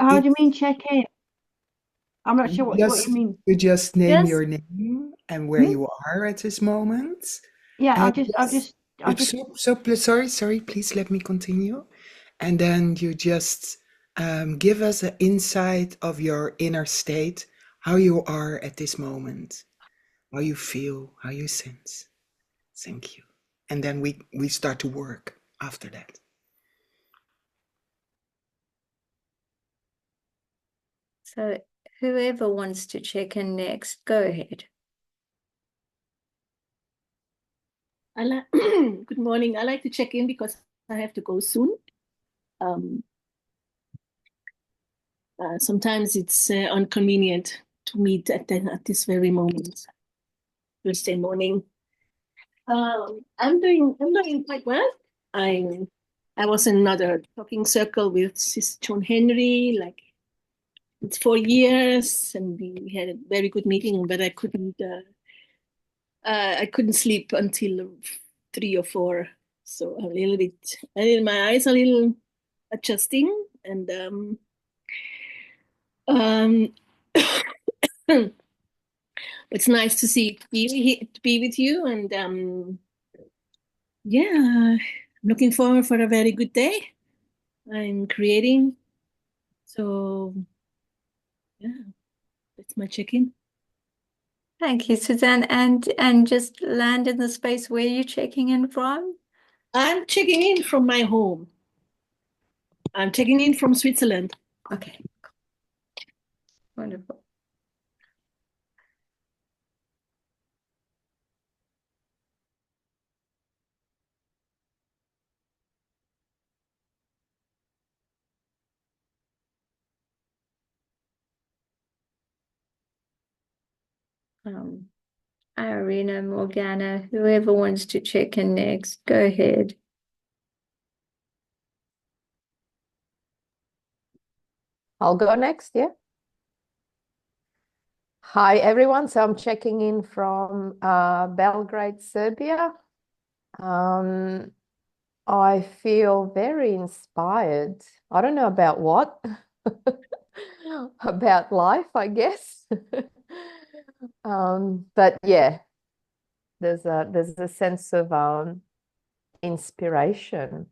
how do It you mean check in? I'm not you sure what you mean. you just name Yes. your name and where Hmm? you are at this moment. Yeah, And I'll just. sorry, please let me continue. And then you just give us an insight of your inner state, how you are at this moment, how you feel, how you sense. Thank you. And then we start to work after that. So whoever wants to check in next, go ahead. Good morning. I like to check in because I have to go soon. Um, Sometimes it's inconvenient to meet at this very moment, Thursday morning. I'm doing quite well. I I was in another talking circle with Sis John Henry, like it's 4 years, and we had a very good meeting, but I couldn't sleep until 3 or 4. So my eyes are a little adjusting, and um, it's nice to be with you, and yeah, I'm looking forward for a very good day. I'm creating, so yeah, that's my check-in. Thank you, Suzanne. And just land in the space where you're checking in from. I'm checking in from my home. I'm checking in from Switzerland. Okay, wonderful. Um, Irina, Morgana, whoever wants to check in next, go ahead. I'll go next, yeah. Hi, everyone. So I'm checking in from Belgrade, Serbia. I feel very inspired. I don't know about what, about life, I guess. But yeah, there's a sense of inspiration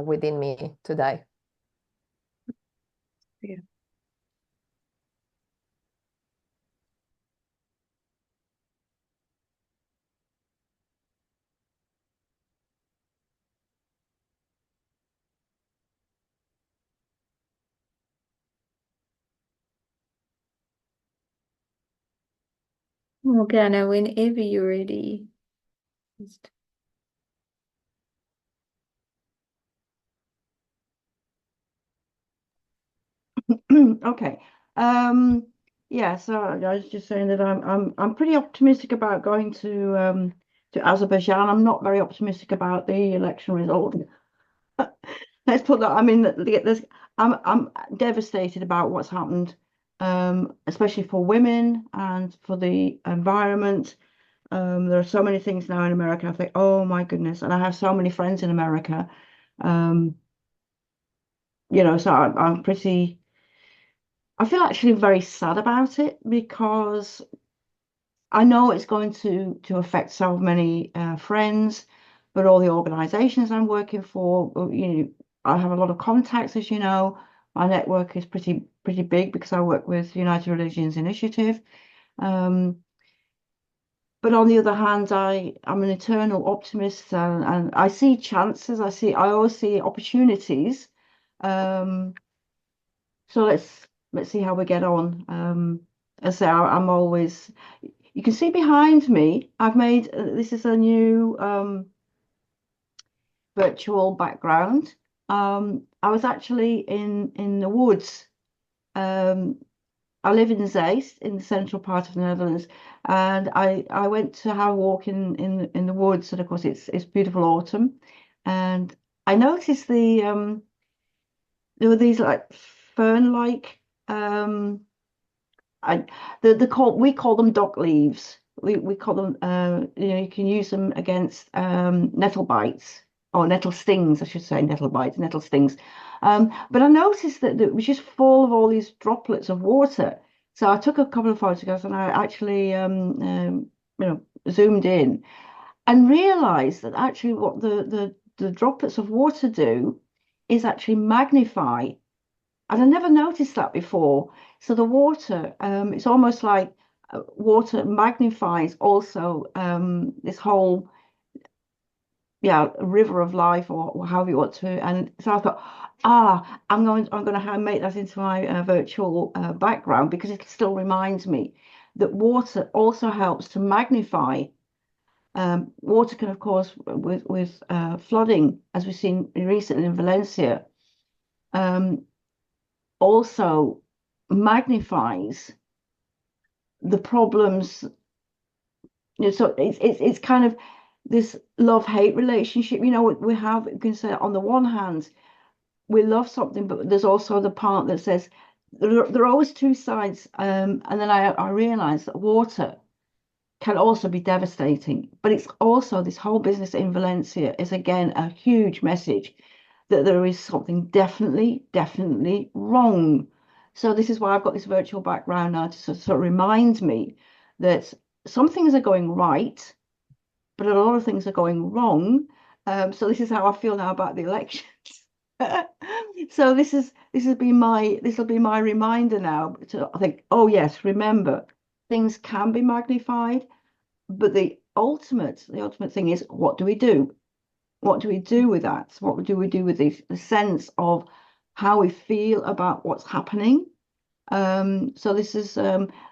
within me today. Yeah. Morgana, whenever you're ready. Okay. Yeah, so I was just saying that I'm pretty optimistic about going to Azerbaijan. I'm not very optimistic about the election result. Let's put that. I mean, I'm devastated about what's happened, especially for women and for the environment. There are so many things now in America. I think, oh my goodness, and I have so many friends in America. Um, so I'm pretty. I feel actually very sad about it because I know it's going to affect so many friends, but all the organisations I'm working for, I have a lot of contacts, as you know. My network is pretty big because I work with United Religions Initiative. Um, but on the other hand, I'm an eternal optimist, and I see chances. I always see opportunities. Um, so let's see how we get on. As I say, I'm always. You can see behind me, I've made this is a new virtual background. I was actually in the woods. Um, I live in Zeist in the central part of the Netherlands, and I went to have a walk in the woods, and of course it's beautiful autumn, and I noticed there were these like fern-like I we call them dock leaves. We call them you can use them against nettle bites. or nettle stings, I should say, nettle bites, nettle stings. But I noticed that it was just full of all these droplets of water. So I took a couple of photographs and I actually, zoomed in and realized that actually what the droplets of water do is actually magnify. And I never noticed that before. So the water, it's almost like water magnifies also this whole, yeah, river of life, or however you want to. And so I thought, I'm going to make that into my virtual background, because it still reminds me that water also helps to magnify. Water can, of course, with flooding, as we've seen recently in Valencia, also magnifies the problems. So it's kind of this love-hate relationship. We can say on the one hand, we love something, but there's also the part that says there are always two sides. And then I realized that water can also be devastating, but it's also, this whole business in Valencia is again a huge message that there is something definitely wrong. So this is why I've got this virtual background now, to sort of remind me that some things are going right, but a lot of things are going wrong. So this is how I feel now about the elections. So this will be my reminder now to think, oh yes, remember, things can be magnified, but the ultimate thing is, what do we do? What do we do with that? What do we do with the sense of how we feel about what's happening? So this is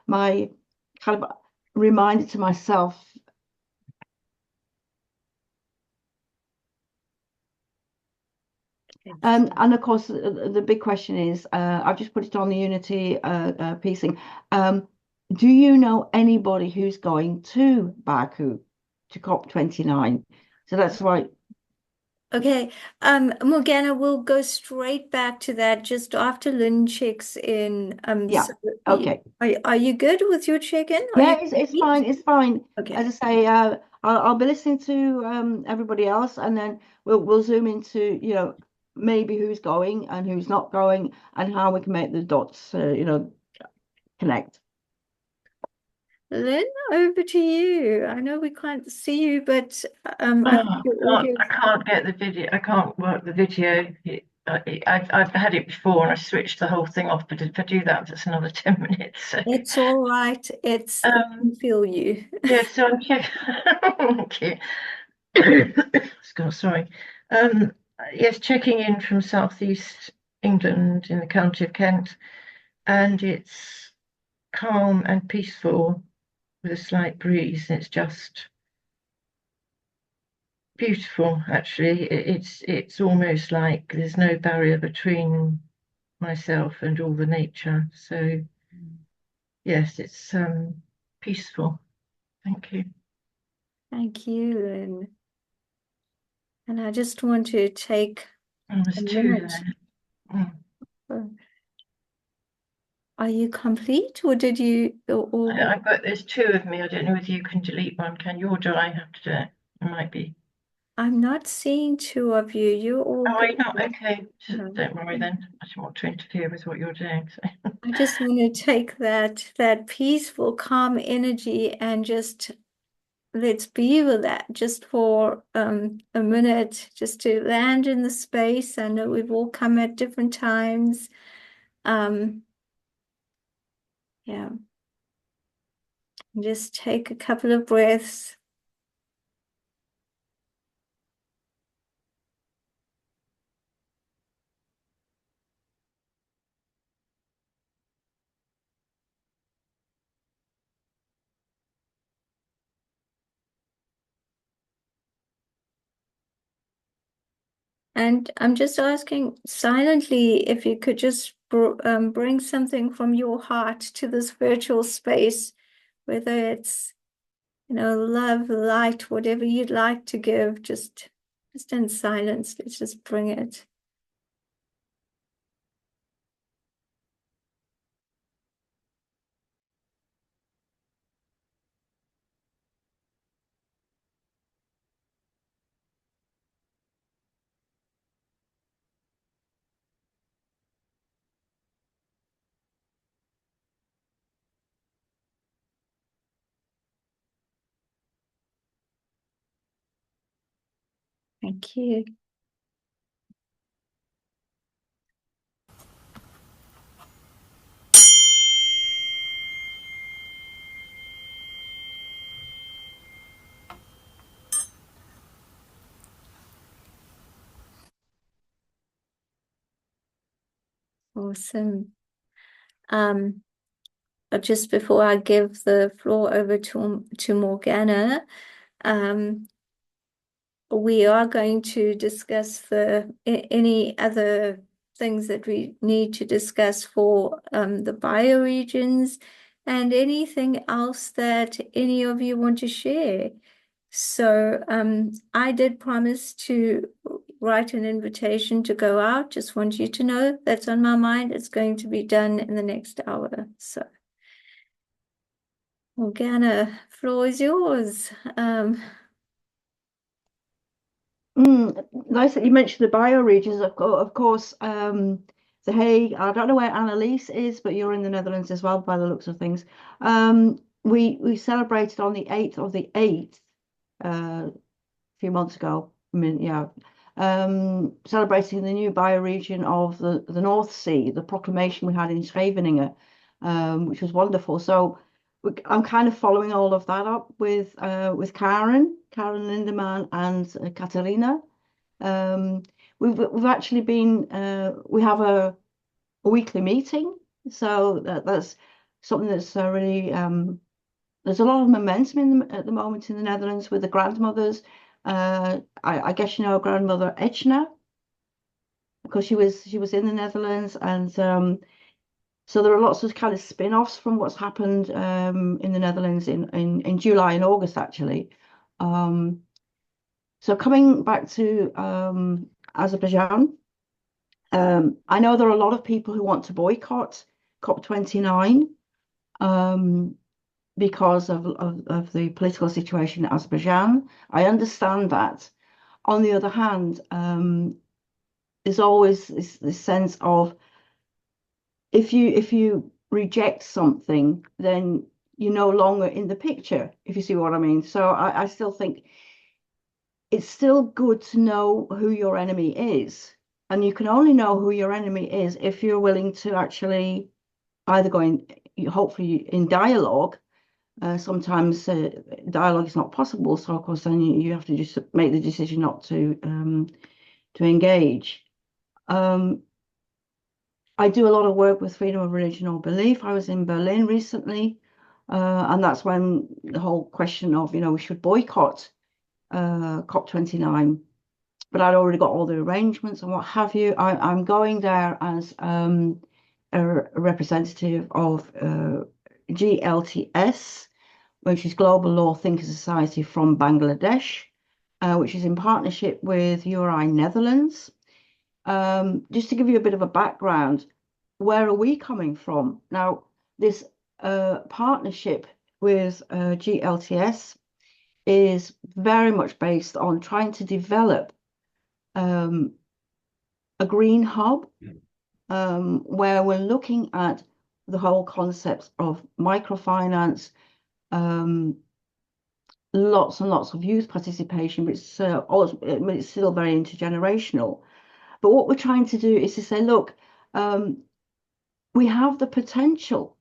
my kind of reminder to myself. And of course, the big question is, I've just put it on the Unity piecing. Do you know anybody who's going to Baku, to COP29? So that's why. Okay, Morgana, we'll go straight back to that just after Lynn checks in. Yeah. So Okay. are you good with your check-in? Are Yeah, you it's complete? fine. It's fine. Okay. As I say, I'll be listening to everybody else, and then we'll zoom into, maybe who's going and who's not going, and how we can make the dots connect. Lynn, over to you. I know we can't see you, but I think Oh, your audio. I can't get the video. I can't work the video. I've had it before and I switched the whole thing off, but if I do that, it's another 10 minutes. So. It's all right. I can feel you. Yeah, so I'm checking. Thank you. God, sorry. Yes, checking in from southeast England in the county of Kent, and it's calm and peaceful with a slight breeze. It's just beautiful, actually. It's almost like there's no barrier between myself and all the nature. So yes, it's peaceful. Thank you. Thank you, Lynn. And I just want to take Oh, there's a two minute. there. Are you complete, or did you? I've got, there's two of me. I don't know whether you can delete one, can you, or do I have to do it? It might be. I'm not seeing two of you. You're all Oh, are you good. not? Okay. No. Don't worry then. I don't want to interfere with what you're doing. So. I just want to take that peaceful, calm energy and just let's be with that just for a minute, just to land in the space. I know we've all come at different times. Yeah. Just take a couple of breaths. And I'm just asking silently if you could just bring something from your heart to this virtual space, whether it's, love, light, whatever you'd like to give, just in silence. Let's just bring it. Thank you. Awesome. But just before I give the floor over to Morgana, we are going to discuss any other things that we need to discuss for the bioregions and anything else that any of you want to share. So I did promise to write an invitation to go out. Just want you to know that's on my mind. It's going to be done in the next hour. So Morgana, floor is yours. Nice that you mentioned the bioregions. Of course, The Hague. I don't know where Annelies is, but you're in the Netherlands as well, by the looks of things. We celebrated on the 8th of the 8th a few months ago. I mean, yeah, celebrating the new bioregion of the North Sea, the proclamation we had in Scheveningen, which was wonderful. So I'm kind of following all of that up with Karen Lindemann, and Katarina. We've actually been we have a weekly meeting, so that's something that's really there's a lot of momentum at the moment in the Netherlands with the grandmothers. I guess you know grandmother Etchna, because she was in the Netherlands, and so there are lots of kind of spin-offs from what's happened in the Netherlands in July and August, actually. So coming back to Azerbaijan, I know there are a lot of people who want to boycott COP29 because of the political situation in Azerbaijan. I understand that. On the other hand, there's always this sense of if you reject something, then you're no longer in the picture, if you see what I mean. So I still think it's still good to know who your enemy is. And you can only know who your enemy is if you're willing to actually either go in, hopefully in dialogue. Sometimes dialogue is not possible. So of course, then you have to just make the decision not to engage. I do a lot of work with freedom of religion or belief. I was in Berlin recently, and that's when the whole question of, we should boycott COP29. But I'd already got all the arrangements and what have you. I'm going there as a representative of GLTS, which is Global Law Thinker Society from Bangladesh, which is in partnership with URI Netherlands. Just to give you a bit of a background, where are we coming from? Now, this partnership with GLTS is very much based on trying to develop a green hub, where we're looking at the whole concept of microfinance, lots and lots of youth participation, but it's still very intergenerational. But what we're trying to do is to say, look, we have the potential.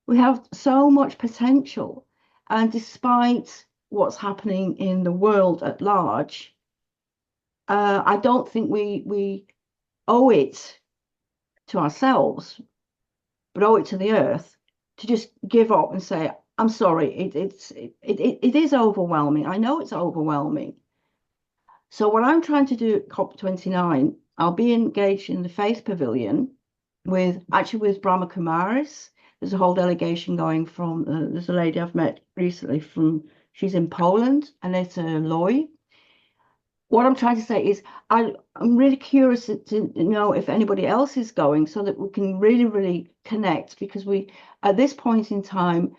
We have so much potential. And despite what's happening in the world at large, I don't think we owe it to ourselves, but owe it to the earth to just give up and say, I'm sorry, it is overwhelming. I know it's overwhelming. So what I'm trying to do at COP29, I'll be engaged in the Faith Pavilion with Brahma Kumaris. There's a whole delegation going from, there's a lady I've met recently she's in Poland, Aneta Loy. What I'm trying to say is I'm really curious to know if anybody else is going, so that we can really, really connect, because at this point in time,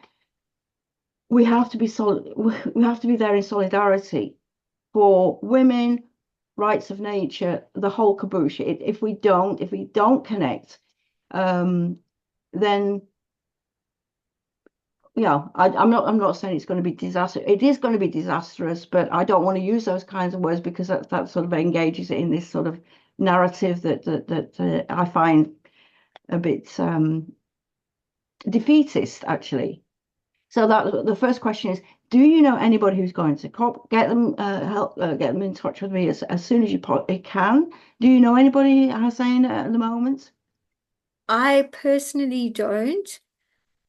we have to be we have to be there in solidarity for women, rights of nature, the whole caboose. If we don't connect, then yeah, I'm not saying it's going to be disaster. It is going to be disastrous, but I don't want to use those kinds of words because that sort of engages it in this sort of narrative that I find a bit defeatist, actually. So that the first question is, do you know anybody who's going to COP? Get them get them in touch with me as soon as you can. Do you know anybody, Hussein, at the moment? I personally don't.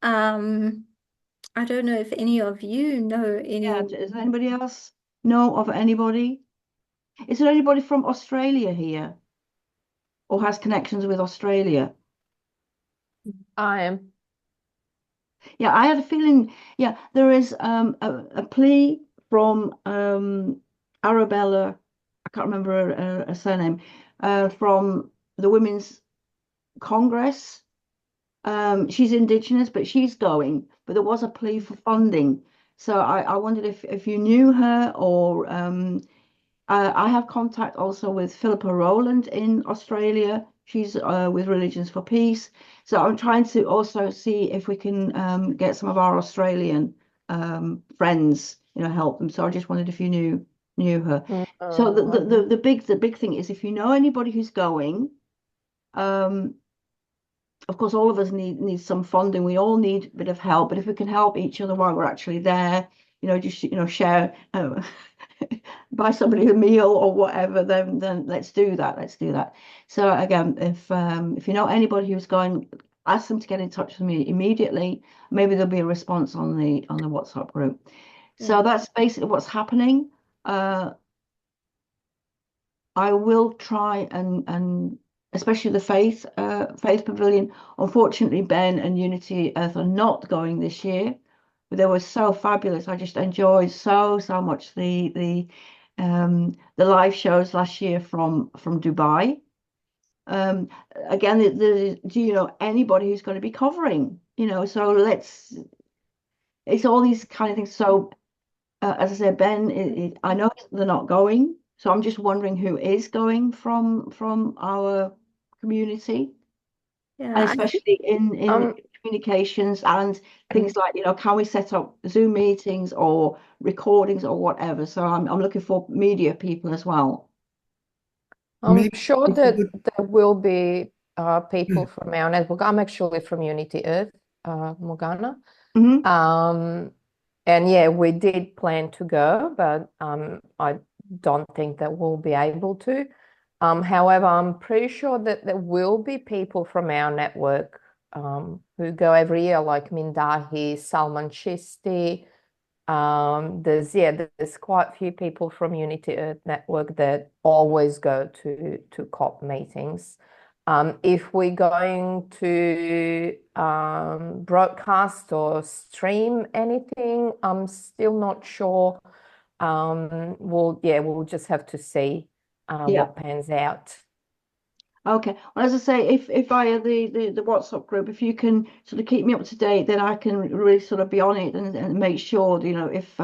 Um, I don't know if any of you know Yeah, any. does anybody else know of anybody? Is there anybody from Australia here or has connections with Australia? I am. Yeah, I had a feeling, yeah, there is a plea from Arabella, I can't remember her surname, from the Women's Congress. She's Indigenous, but she's going. But there was a plea for funding. So I wondered if you knew her or I have contact also with Philippa Rowland in Australia. She's with Religions for Peace. So I'm trying to also see if we can get some of our Australian friends, help them. So I just wondered if you knew her. So the big thing is if you know anybody who's going, um, of course, all of us need some funding. We all need a bit of help, but if we can help each other while we're actually there, just share, buy somebody a meal or whatever, then let's do that. Let's do that. So again, if you know anybody who's going, ask them to get in touch with me immediately. Maybe there'll be a response on the WhatsApp group. So that's basically what's happening. I will try and especially the Faith Pavilion. Unfortunately, Ben and Unity Earth are not going this year, but they were so fabulous. I just enjoyed so much the live shows last year from Dubai. Um, Again, do you know anybody who's going to be covering? So it's all these kind of things. So as I said, Ben, I know they're not going, so I'm just wondering who is going from our community, and Yeah, especially in communications and things like, can we set up Zoom meetings or recordings or whatever? So I'm looking for media people as well. I'm Maybe sure it's a that good. there will be people from our network. I'm actually from Unity Earth, Morgana. Hmm. And yeah, we did plan to go, but I don't think that we'll be able to. However, I'm pretty sure that there will be people from our network who go every year, like Mindahi, Salman Chisti. There's quite a few people from Unity Earth Network that always go to COP meetings. If we're going to broadcast or stream anything, I'm still not sure. We'll just have to see Yeah. what pans out. Okay. Well, as I say, if via the WhatsApp group, if you can sort of keep me up to date, then I can really sort of be on it and make sure, if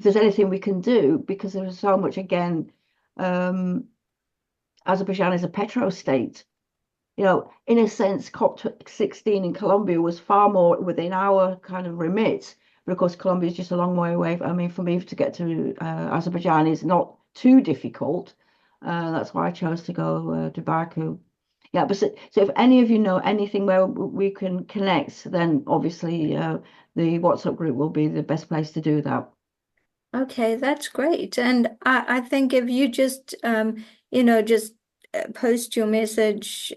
there's anything we can do, because there's so much again, Azerbaijan is a petro state. In a sense, COP16 in Colombia was far more within our kind of remit, but of course, Colombia is just a long way away. I mean, for me to get to Azerbaijan is not too difficult. That's why I chose to go to Baku. Yeah, but so if any of you know anything where we can connect, then obviously the WhatsApp group will be the best place to do that. okay, that's great. And I think if you just just post your message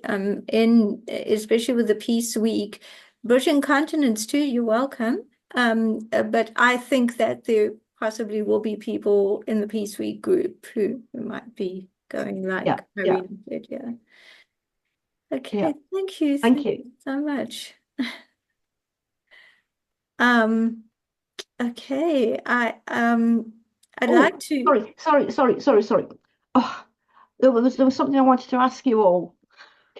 especially with the Peace Week, Britain continents too, you're welcome. But I think that there possibly will be people in the Peace Week group who might be going, Yeah, like yeah, Irina said, yeah. Okay, yeah. thank you. Thank Thank you. you so much. Um, okay, I'd Oh, like to. sorry. Oh, there was something I wanted to ask you all.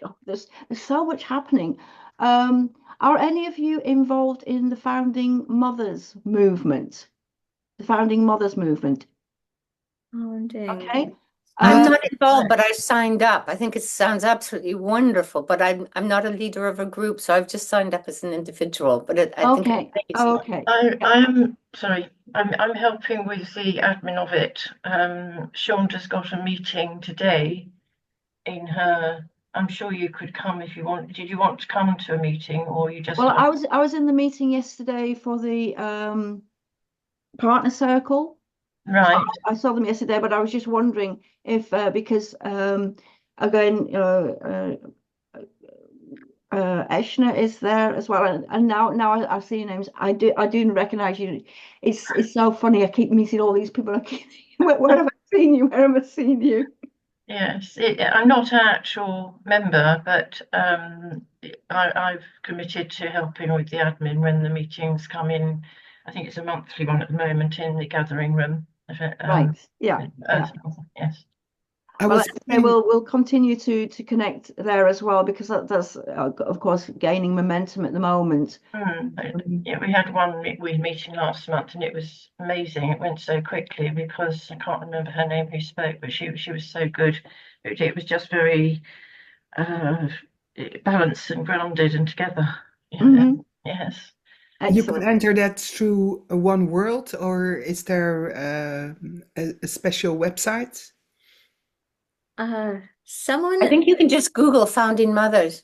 God, there's so much happening. Are any of you involved in the Founding Mothers movement? The Founding Mothers movement. Founding. Okay. I'm Uh, not involved, but I signed up. I think it sounds absolutely wonderful, but I'm not a leader of a group, so I've just signed up as an individual. But I think okay, it's amazing. okay. I'm sorry. I'm helping with the admin of it. Shonda's got a meeting today in her. I'm sure you could come if you want. Did you want to come to a meeting, or you just Well, want? I was in the meeting yesterday for the partner circle. Right. I saw them yesterday, but I was just wondering if because again, Eshna is there as well, and now I see your names. I do recognize you. It's so funny. I keep meeting all these people. I keep, where have I seen you? Where have I seen you? Yes, I'm not an actual member, but I've committed to helping with the admin when the meetings come in. I think it's a monthly one at the moment in the gathering room. Right. Yeah. Yeah. Yes. I Well, was okay, thinking, we'll continue to connect there as well because that's of course gaining momentum at the moment. Yeah, we had one meeting last month, and it was amazing. It went so quickly because I can't remember her name who spoke, but she was so good. It was just very uh, balanced and grounded and together. Mhm. Yes. you can Excellent. enter that through One World, or is there a special website? Someone, I think you can just Google Founding Mothers.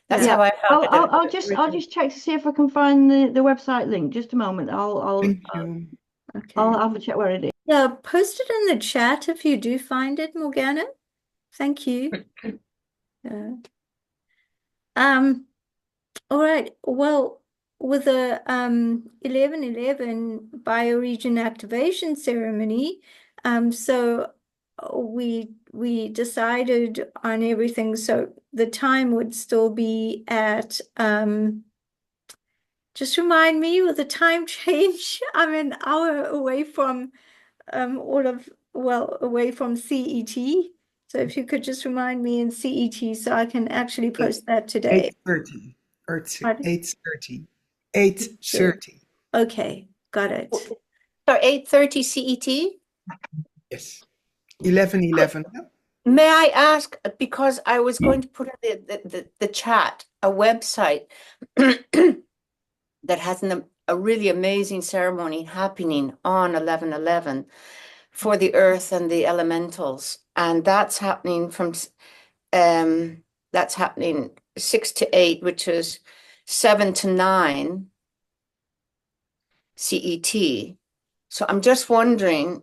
That's Yeah, how I found it. I'll just check to see if I can find the website link. Just a moment. Thank you. I'll okay. have a check where it is. Yeah, post it in the chat if you do find it, Morgana. Thank you. Um, all right. Well, with the 11/11 bioregion activation ceremony, so we decided on everything. So the time would still be at just remind me with the time change. I'm an hour away from away from CET. So if you could just remind me in CET so I can actually post that today. 8:30. Pardon? 8:30. Sure. 8:30. Okay, got it. So 8:30 CET? Yes. 11:11. May I ask, because I was going to put in the chat a website that has a really amazing ceremony happening on 11/11 for the earth and the elementals, and that's happening from that's happening 6 to 8, which is 7 to 9 CET. So I'm just wondering,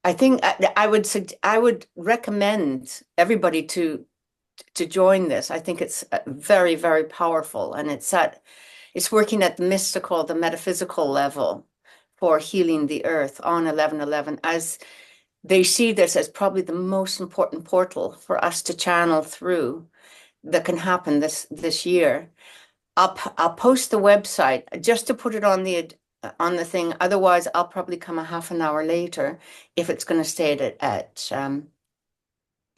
I think I would recommend everybody to join this. I think it's very, very powerful, and it's working at the mystical, the metaphysical level for healing the earth on 11/11, as they see this as probably the most important portal for us to channel through that can happen this year. I'll post the website just to put it on the thing. Otherwise, I'll probably come a half an hour later if it's going to stay at just a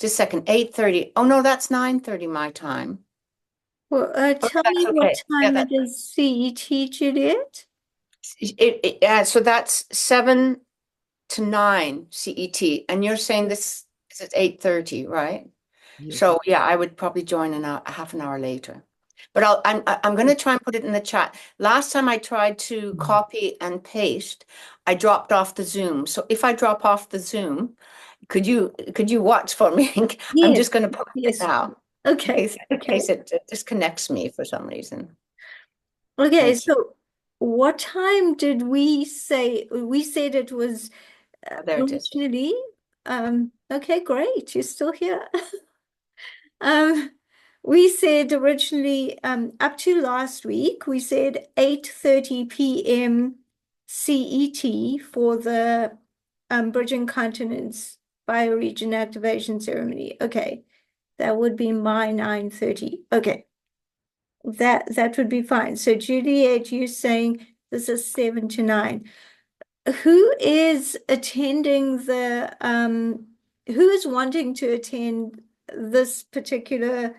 second, 8:30. Oh no, that's 9:30 my time. Well, tell That's me what okay. Yeah, time it is CET, Juliet. So that's 7 to 9 CET, and you're saying this is at 8:30, right? Yes. So yeah, I would probably join a half an hour later. But I'm going to try and put it in the chat. Last time I tried to copy and paste, I dropped off the Zoom. So if I drop off the Zoom, could you watch for me? I'm Yes, just going to post it yes. now Okay. in case it disconnects me for some reason. Okay, Thank you. so what time did we say? We said it was There it is. originally. Okay, great. You're still here. We said originally, up to last week, we said 8:30 p.m. CET for the Bridging Continents Bioregion Activation Ceremony. Okay, that would be my 9:30. Okay, that would be fine. So Juliet, you're saying this is 7 to 9. Who is attending who is wanting to attend this particular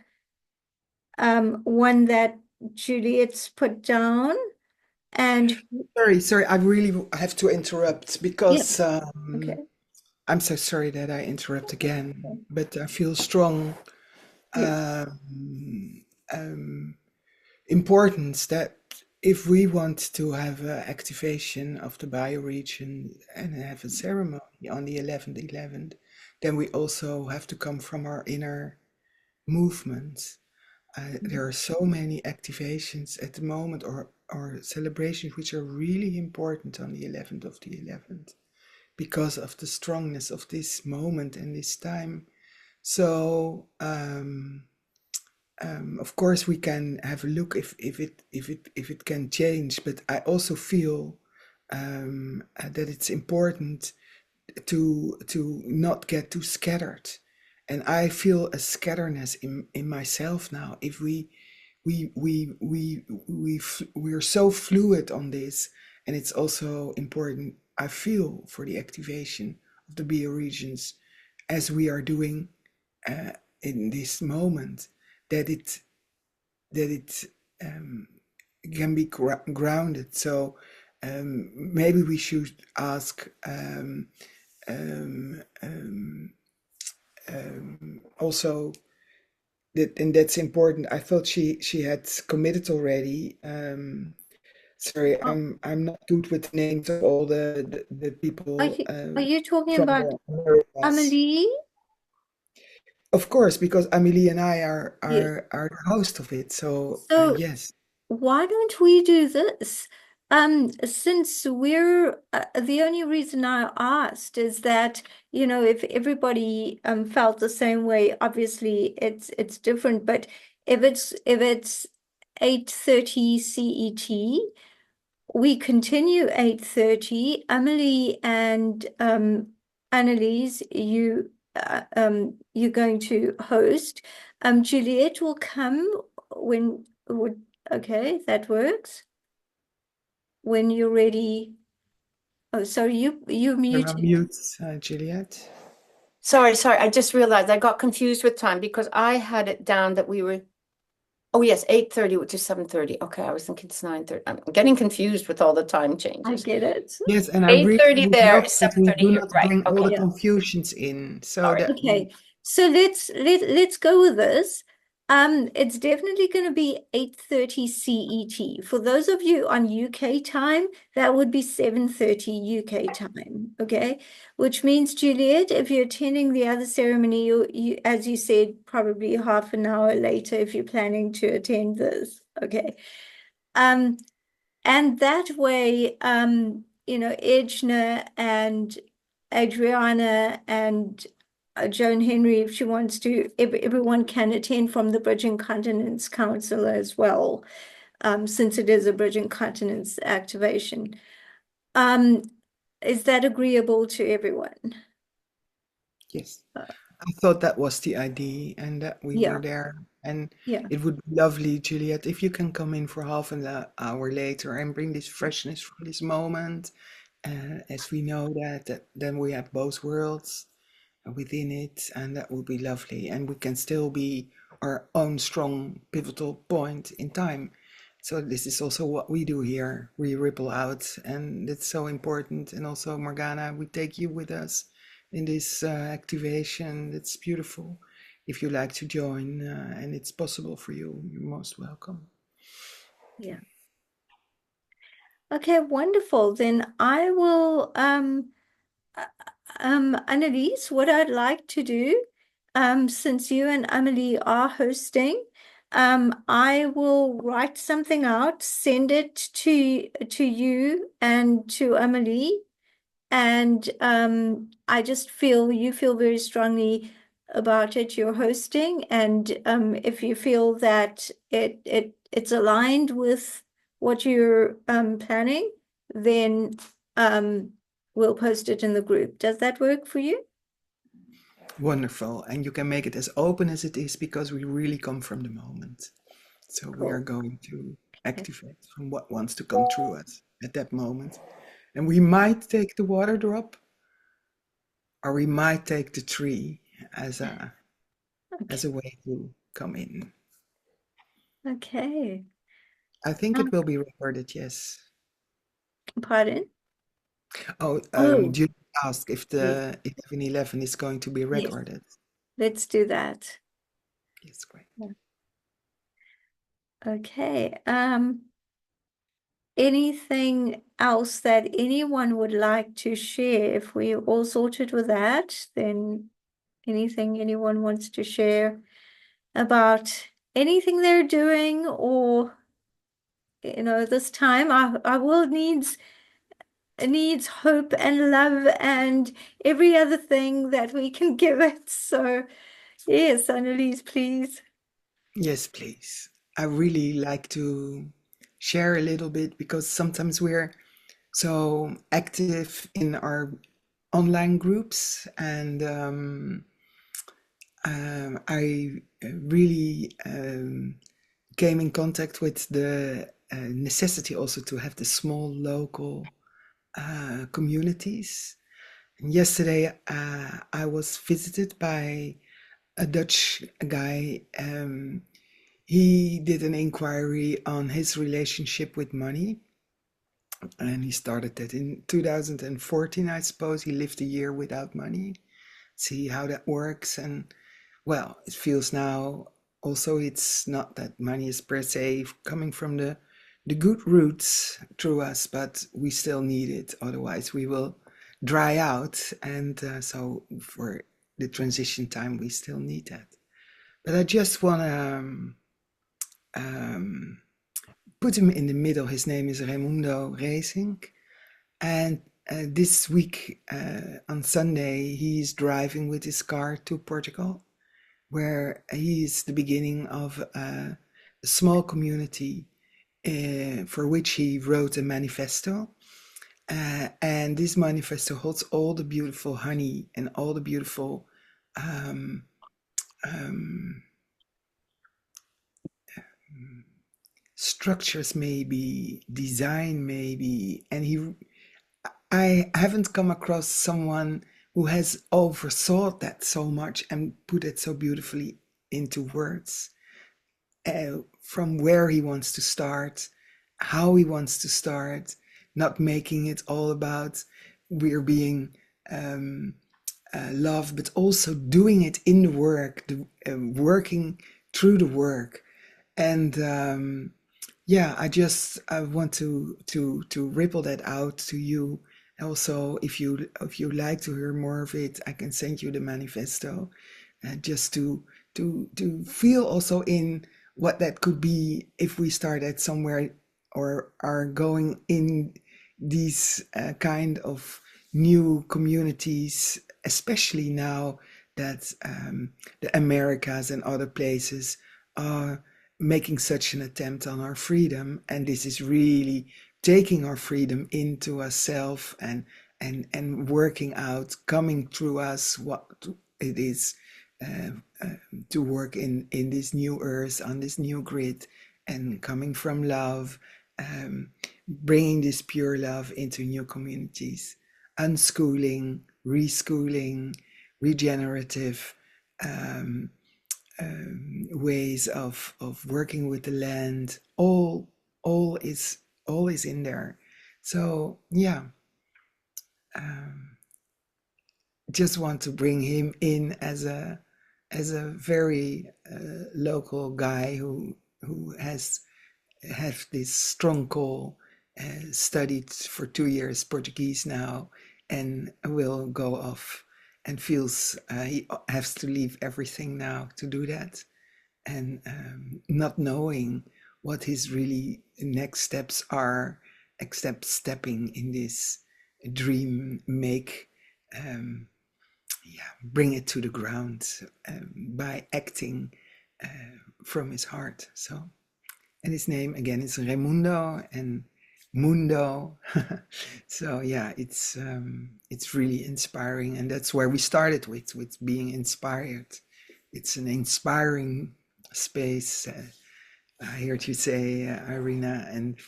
one that Juliet's put down? And Sorry, I really have to interrupt yeah, because okay. I'm so sorry that I interrupt again, but I feel strong Yes. um, importance that if we want to have an activation of the bioregion and have a ceremony on the 11th, then we also have to come from our inner movements. There are so many activations at the moment or celebrations which are really important on the 11th of the 11th because of the strongness of this moment and this time. So of course we can have a look if it can change, but I also feel that it's important to not get too scattered. And I feel a scatterness in myself now. If we're so fluid on this, and it's also important, I feel, for the activation of the bioregions as we are doing in this moment, that it can be grounded. So maybe we should ask also that, and that's important. I thought she had committed already. Sorry, Oh, I'm not good with the names of all the are people you talking from about the Americas. Amelie? Of course, because Amelie and I Yes. are the host of it. So So yes, why don't we do this? Since we're the only reason I asked is that, you know, if everybody felt the same way, obviously it's different, but if it's 8:30 CET, we continue 8:30. Emily and Annalise, you're going to host. Juliet will come when would okay, that works. When you're ready. Oh, sorry, you you're on muted. mute, Juliet. Sorry, I just realized I got confused with time because I had it down that we were, oh yes, 8:30, which is 7:30. Okay, I was thinking it's 9:30. I'm getting confused with all the time I changes. get it. Yes, and I really 8:30 would there love is that we 7:30 do here. not Right. bring all the Okay. Yeah. confusions in, so Sorry. that Okay, so let's go with this. It's definitely going to be 8:30 CET. For those of you on UK time, that would be 7:30 UK time. Okay, which means Juliet, if you're attending the other ceremony, you as you said, probably half an hour later if you're planning to attend this. Okay. And that way, you know, Edna and Adriana and Joan Henry, if she wants to, everyone can attend from the Bridging Continents Council as well, since it is a Bridging Continents activation. Is that agreeable to everyone? yes. I thought that was the idea and that we Yeah, were there. And yeah, it would be lovely, Juliet, if you can come in for half an hour later and bring this freshness from this moment. As we know that then we have both worlds within it, and that would be lovely. And we can still be our own strong pivotal point in time. So this is also what we do here. We ripple out, and it's so important. And also, Morgana, we take you with us in this activation. It's beautiful. If you like to join, and it's possible for you, you're most welcome. yeah. Okay, wonderful. Then I will Annalise, what I'd like to do, since you and Emily are hosting, I will write something out, send it to you and to Emily, and I just feel you feel very strongly about it. You're hosting, and if you feel that it's aligned with what you're planning, then we'll post it in the group. Does that work for you? Wonderful. And you can make it as open as it is because we really come from the moment. So we are Cool. going to Okay. activate from what wants to come through us at that moment. And we might take the water drop, or we might take the tree as a way to come in. Okay. I think it Um, will be recorded, yes. Pardon? Oh, Oh, you asked if yes, the 1111 is going to be yes. recorded. Let's do that. Yes, great. Yeah. Okay. Anything else that anyone would like to share? If we're all sorted with that, then anything anyone wants to share about anything they're doing, or this time our world needs hope and love and every other thing that we can give it. So yes, Annalise, please. Yes, please. I really like to share a little bit because sometimes we're so active in our online groups, and I really came in contact with the necessity also to have the small local communities. And yesterday, I was visited by a Dutch guy. He did an inquiry on his relationship with money, and he started that in 2014, I suppose. He lived a year without money, see how that works. And well, it feels now also it's not that money is per se coming from the good roots through us, but we still need it. Otherwise, we will dry out. And so for the transition time, we still need that. But I just want to put him in the middle. His name is Raimundo Racing. And this week on Sunday, he's driving with his car to Portugal, where he is the beginning of a small community for which he wrote a manifesto. And this manifesto holds all the beautiful honey and all the beautiful um, um, structures, maybe design, maybe. And I haven't come across someone who has overthought that so much and put it so beautifully into words. From where he wants to start, how he wants to start, not making it all about we're being love, but also doing it in the work, working through the work. And yeah, I want to ripple that out to you. Also, if you like to hear more of it, I can send you the manifesto, just to feel also in what that could be if we start at somewhere or are going in these kind of new communities, especially now that the Americas and other places are making such an attempt on our freedom, and this is really taking our freedom into ourselves and working out, coming through us what it is uh, uh, to work in this new earth, on this new grid, and coming from love, bringing this pure love into new communities, unschooling, reschooling, regenerative ways of working with the land. All is all is in there. So yeah, just want to bring him in as a very local guy who has this strong call, studied for 2 years Portuguese now, and will go off and feels he has to leave everything now to do that, and not knowing what his really next steps are, except stepping in this dream, make yeah, bring it to the ground by acting from his heart. So, and his name again is Raimundo and Mundo. So yeah, it's really inspiring, and that's where we started with being inspired. It's an inspiring space. I heard you say, Irina, and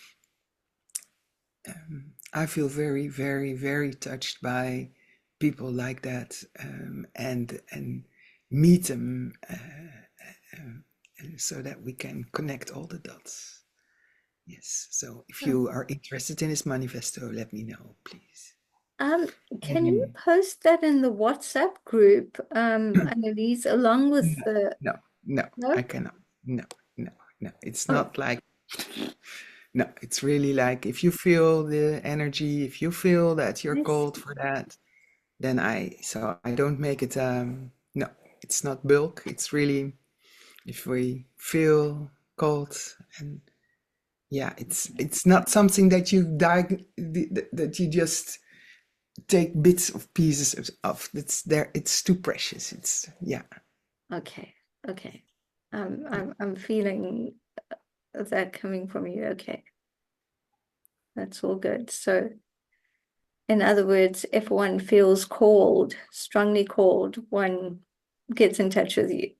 I feel very, very, very touched by people like that, and meet them so that we can connect all the dots. Yes. So if you are interested in this manifesto, let me know, please. Can you post that in the WhatsApp group, Annelies, along with No, the no, no, no? I cannot. No, no, no. It's Oh, not like, no, it's really like if you feel the energy, if you feel that you're I called see. for that, then so I don't make it, no, it's not bulk. It's really if we feel called, and yeah, it's not something that you that you just take bits of pieces of. It's there, it's too precious. It's yeah. Okay, okay. I'm feeling that coming from you. Okay, that's all good. So, in other words, if one feels called, strongly called, one gets in touch with you.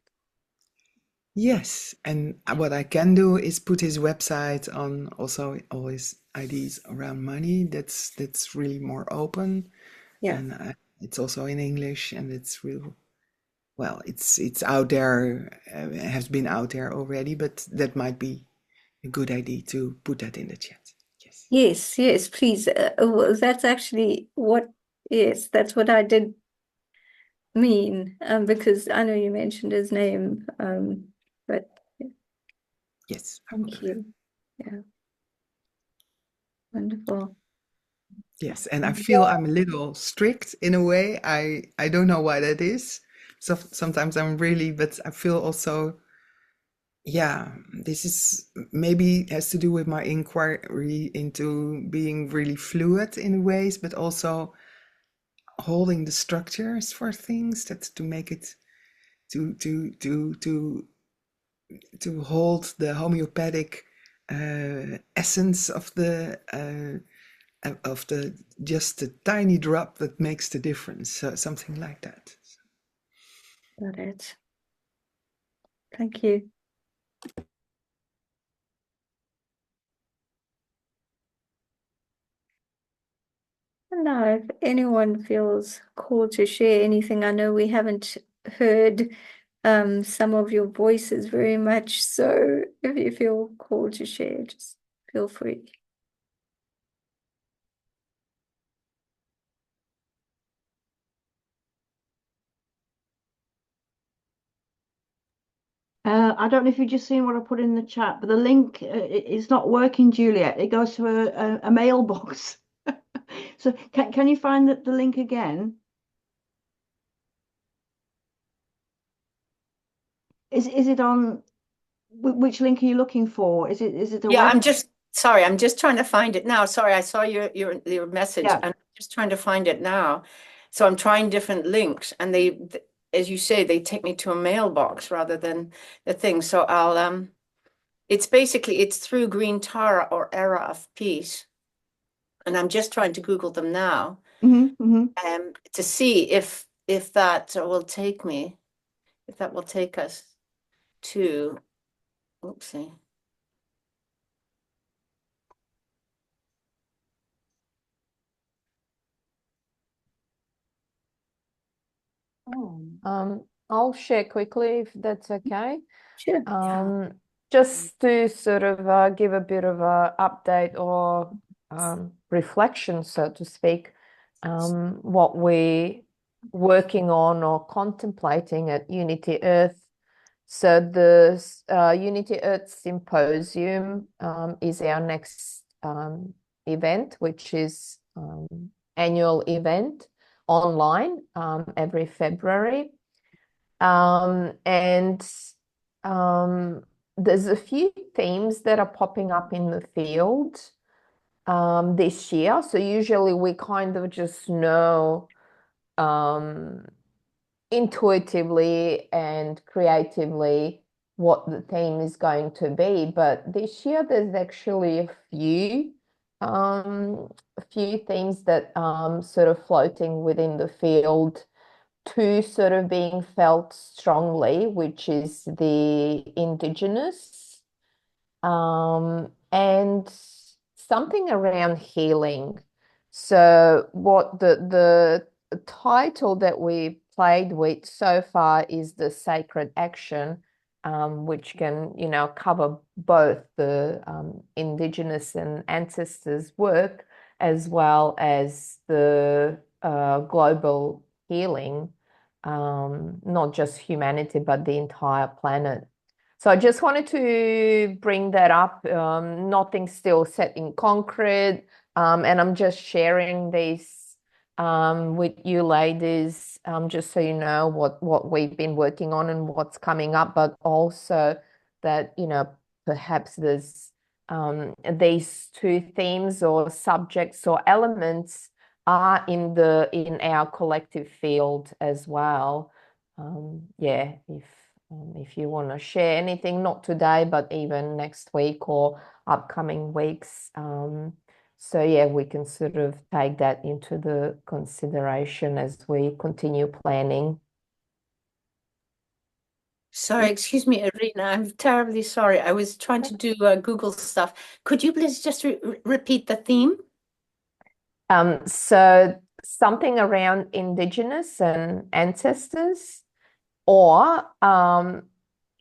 Yes, and what I can do is put his website on, also all his ideas around money. That's really more open, Yeah. and it's also in English, and it's real. Well, it's out there, has been out there already, but that might be a good idea to put that in the chat. Yes. Yes, yes, please. Well, that's actually what, yes, that's what I did mean, because I know you mentioned his name, but Yes, I will thank do that. you. Yeah, wonderful. Yes, and I feel I'm a little strict in a way. I don't know why that is. So sometimes I'm really, but I feel also, yeah, this is maybe has to do with my inquiry into being really fluid in ways, but also holding the structures for things, that's to make it to hold the homeopathic essence of the just the tiny drop that makes the difference, something like that. Got it. Thank you. Now, if anyone feels called to share anything, I know we haven't heard some of your voices very much, so if you feel called to share, just feel free. I don't know if you've just seen what I put in the chat, but the link it's not working, Juliet. It goes to a mailbox. So can you find the link again? Is it on which link are you looking for? Is it a Yeah, web? I'm just trying to find it now. Sorry, I saw your message, Yeah. and I'm just trying to find it now. So I'm trying different links, and as you say, they take me to a mailbox rather than the thing. So it's basically it's through Green Tara or Era of Peace, and I'm just trying to Google them now, to see if that will take me, if that will take us to, oopsie. I'll share quickly if that's okay. Sure. Just to sort of give a bit of a update or reflection, so to speak, what we're working on or contemplating at Unity Earth. So the Unity Earth Symposium is our next event, which is annual event online every February. And there's a few themes that are popping up in the field this year. So usually we kind of just know intuitively and creatively what the theme is going to be. But this year there's actually a few things that sort of floating within the field, two sort of being felt strongly, which is the Indigenous and something around healing. So what the title that we played with so far is the sacred action, which can, cover both the Indigenous and ancestors work as well as the global healing, not just humanity, but the entire planet. So I just wanted to bring that up. Nothing's still set in concrete, and I'm just sharing this with you ladies, just so you know what we've been working on and what's coming up, but also that, perhaps there's these two themes or subjects or elements are in our collective field as well. Yeah, if you want to share anything, not today, but even next week or upcoming weeks. So yeah, we can sort of take that into the consideration as we continue planning. Sorry, excuse me, Irina. I'm terribly sorry. I was trying to do Google stuff. Could you please just repeat the theme? So something around Indigenous and ancestors, or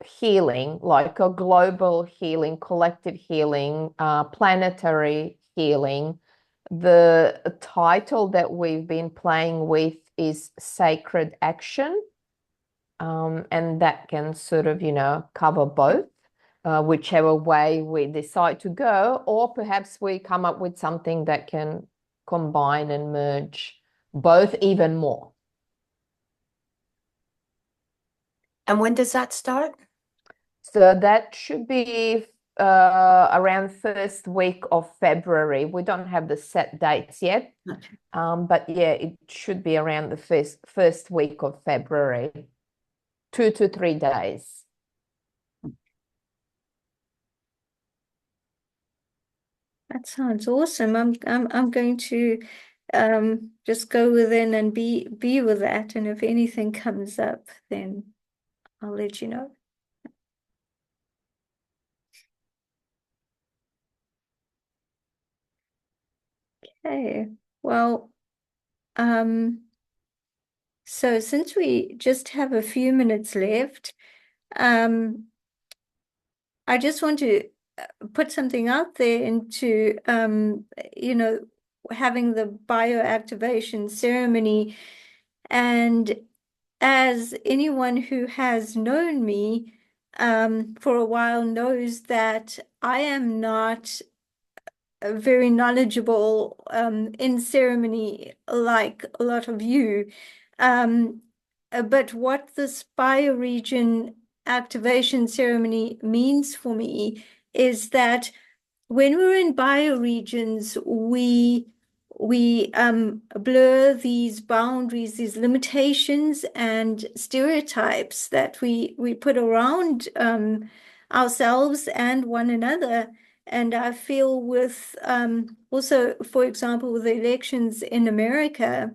healing, like a global healing, collective healing, planetary healing. The title that we've been playing with is Sacred Action. And that can sort of, cover both, whichever way we decide to go, or perhaps we come up with something that can combine and merge both even more. And when does that start? So that should be around first week of February. We don't have the set dates yet, but yeah, it should be around the first week of February, 2 to 3 days. That sounds awesome. I'm going to just go within and be with that, and if anything comes up, then I'll let you know. Okay. Well, so since we just have a few minutes left, I just want to put something out there into, having the bioactivation ceremony. And as anyone who has known me for a while knows that I am not very knowledgeable in ceremony like a lot of you. But what this bioregion activation ceremony means for me is that when we're in bioregions, we blur these boundaries, these limitations and stereotypes that we put around ourselves and one another. And I feel with also, for example, with the elections in America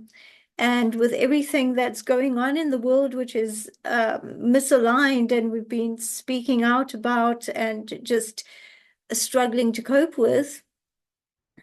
and with everything that's going on in the world, which is misaligned, and we've been speaking out about and just struggling to cope with,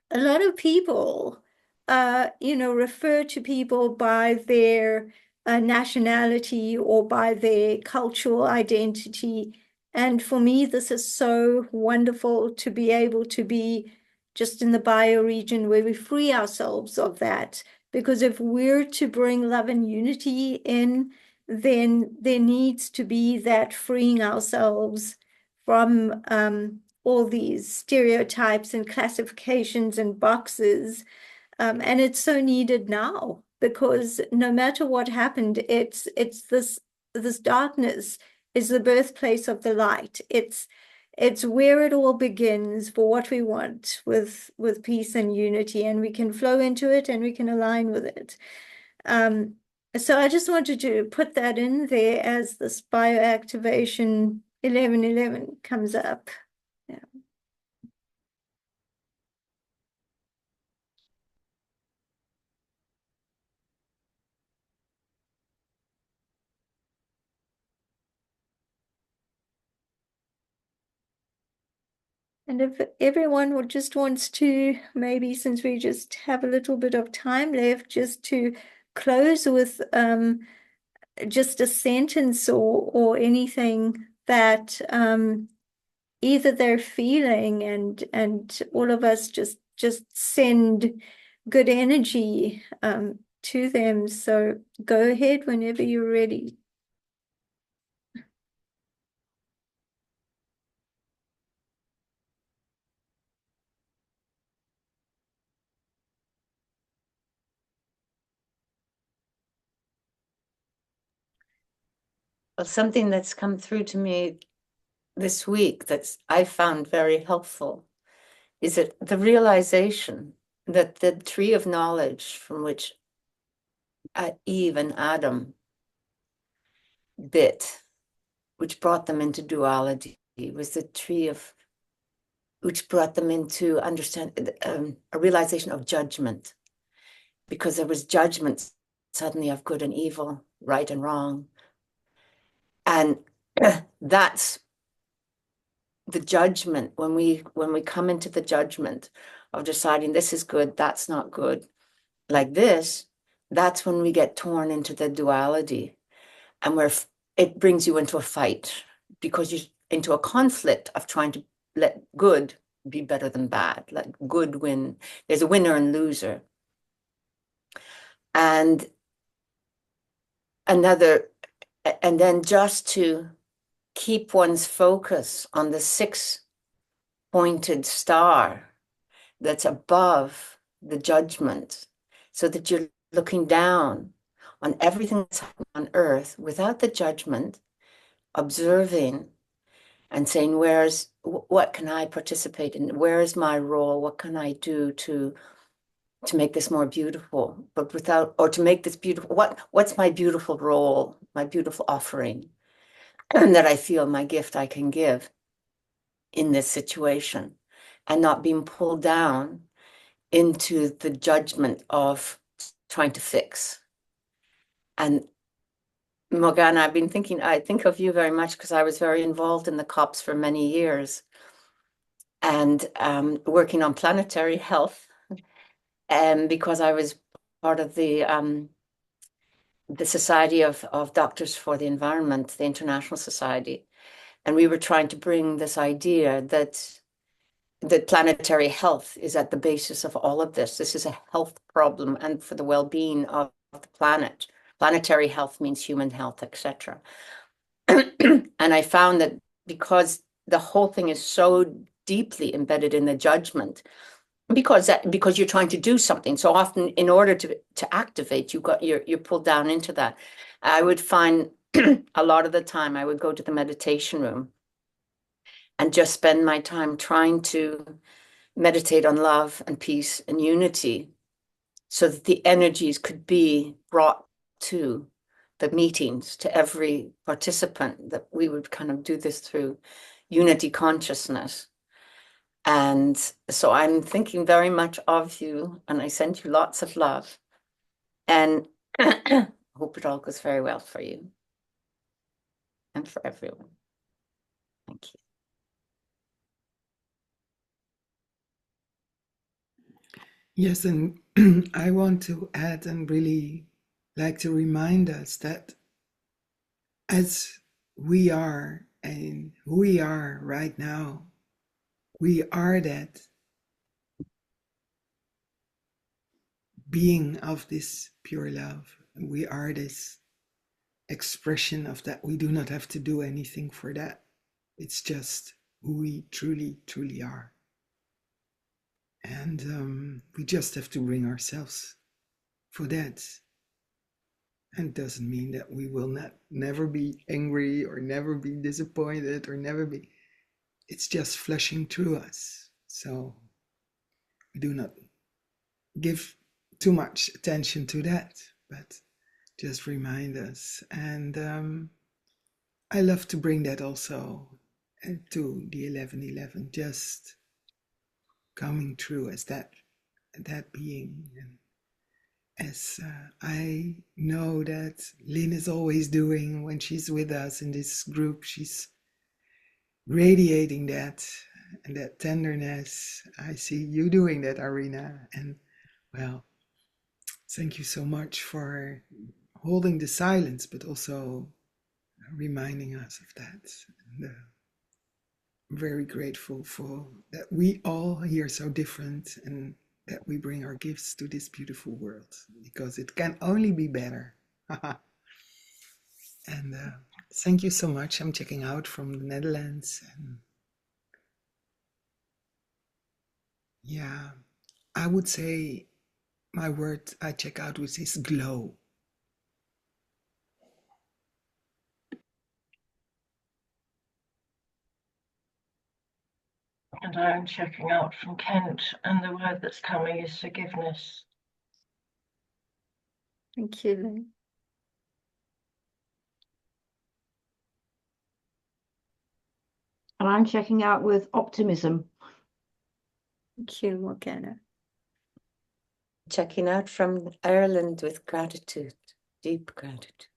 a lot of people, refer to people by their nationality or by their cultural identity. And for me, this is so wonderful to be able to be just in the bioregion where we free ourselves of that. Because if we're to bring love and unity in, then there needs to be that freeing ourselves from all these stereotypes and classifications and boxes. And it's so needed now, because no matter what happened, it's this darkness is the birthplace of the light. It's where it all begins for what we want with peace and unity, and we can flow into it and we can align with it. So I just wanted to put that in there as this bioactivation 1111 comes up. Yeah. And if everyone just wants to, maybe since we just have a little bit of time left, just to close with just a sentence or anything that either they're feeling, and all of us just send good energy to them. So go ahead whenever you're ready. Well, something that's come through to me this week that's I found very helpful is that the realization that the tree of knowledge from which Eve and Adam bit, which brought them into duality, was the tree of which brought them into understand a realization of judgment, because there was judgment suddenly of good and evil, right and wrong, and that's the judgment. When we come into the judgment of deciding this is good, that's not good, like this, that's when we get torn into the duality, and where it brings you into a fight, because you're into a conflict of trying to let good be better than bad, let good win. There's a winner and loser. And then just to keep one's focus on the six-pointed star that's above the judgment, so that you're looking down on everything that's happening on earth without the judgment, observing and saying, what can I participate in? Where is my role? What can I do to make this more beautiful? But without, or to make this beautiful, what's my beautiful role, my beautiful offering, and that I feel my gift I can give in this situation, and not being pulled down into the judgment of trying to fix. And Morgana, I think of you very much because I was very involved in the COPs for many years, and working on planetary health, and because I was part of the Society of Doctors for the Environment, the International Society, and we were trying to bring this idea that planetary health is at the basis of all of this. This is a health problem, and for the well-being of the planet. Planetary health means human health, etc. And I found that because the whole thing is so deeply embedded in the judgment, because you're trying to do something, so often in order to activate, you're pulled down into that. I would find a lot of the time I would go to the meditation room and just spend my time trying to meditate on love and peace and unity, so that the energies could be brought to the meetings, to every participant, that we would kind of do this through unity consciousness. And so I'm thinking very much of you, and I send you lots of love, and hope it all goes very well for you and for everyone. Thank you. Yes, and I want to add and really like to remind us that as we are and who we are right now, we are that being of this pure love. We are this expression of that. We do not have to do anything for that. It's just who we truly, truly are. And we just have to bring ourselves for that. And it doesn't mean that we will never be angry or never be disappointed or never be. It's just flushing through us. So we do not give too much attention to that, but just remind us. And I love to bring that also to the 1111, just coming through as that being. And as I know that Lynn is always doing when she's with us in this group, she's radiating that and that tenderness. I see you doing that, Arena. And well, thank you so much for holding the silence, but also reminding us of that. And, very grateful for that we all here are so different and that we bring our gifts to this beautiful world because it can only be better. And thank you so much. I'm checking out from the Netherlands. And yeah, I would say my word I check out with is glow. And I'm checking out from Kent, and the word that's coming is forgiveness. Thank you, Lynn. And I'm checking out with optimism. Thank you, Morgana. Checking out from Ireland with gratitude, deep gratitude.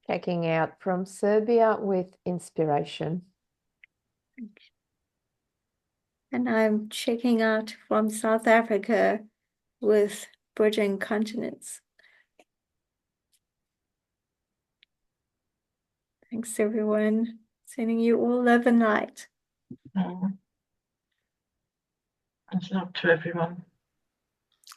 Checking out from Serbia with inspiration. And I'm checking out from South Africa with bridging continents. Thanks, everyone. Sending you all love and light. And love to everyone.